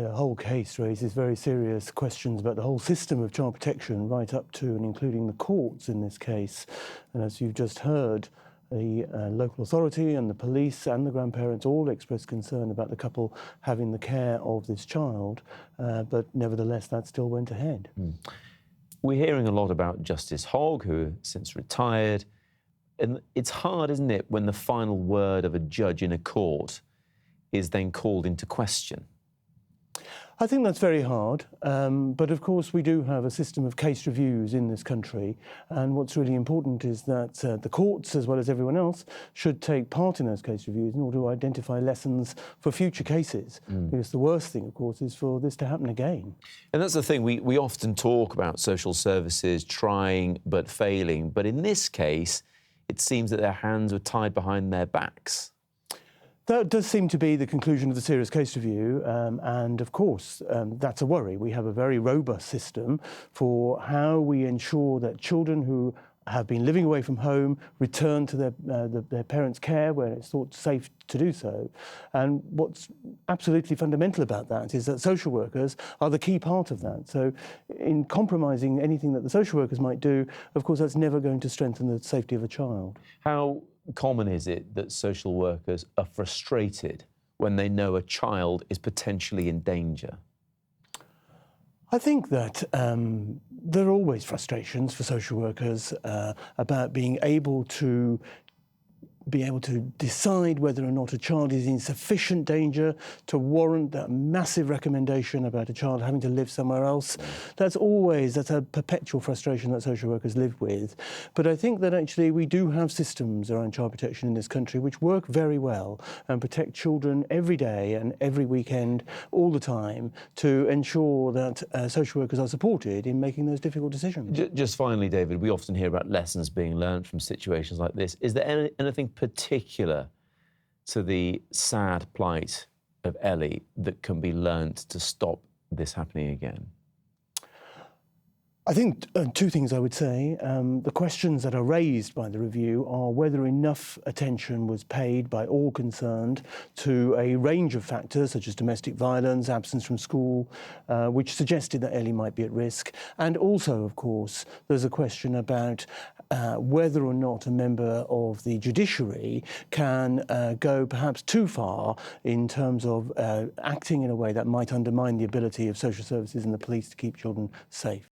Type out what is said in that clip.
The whole case raises very serious questions about the whole system of child protection, right up to and including the courts in this case. And as you've just heard, the local authority and the police and the grandparents all expressed concern about the couple having the care of this child, but nevertheless that still went ahead. We're hearing a lot about Justice Hogg, who has since retired, and it's hard, isn't it, when the final word of a judge in a court is then called into question? I think that's very hard, but of course we do have a system of case reviews in this country, and what's really important is that the courts, as well as everyone else, should take part in those case reviews in order to identify lessons for future cases, because the worst thing, of course, is for this to happen again. And that's the thing, we often talk about social services trying but failing, but in this case, it seems that their hands were tied behind their backs. That does seem to be the conclusion of the serious case review, and of course that's a worry. We have a very robust system for how we ensure that children who have been living away from home return to their parents' care when it's thought safe to do so. And what's absolutely fundamental about that is that social workers are the key part of that. So in compromising anything that the social workers might do, of course that's never going to strengthen the safety of a child. How common is it that social workers are frustrated when they know a child is potentially in danger? I think that there are always frustrations for social workers about being able to decide whether or not a child is in sufficient danger to warrant that massive recommendation about a child having to live somewhere else. That's a perpetual frustration that social workers live with. But I think that actually we do have systems around child protection in this country which work very well and protect children every day and every weekend, all the time, to ensure that social workers are supported in making those difficult decisions. Just finally, David, we often hear about lessons being learned from situations like this. Is there anything particular to the sad plight of Ellie that can be learnt to stop this happening again? I think two things I would say. The questions that are raised by the review are whether enough attention was paid by all concerned to a range of factors such as domestic violence, absence from school, which suggested that Ellie might be at risk. And also, of course, there's a question about whether or not a member of the judiciary can go perhaps too far in terms of acting in a way that might undermine the ability of social services and the police to keep children safe.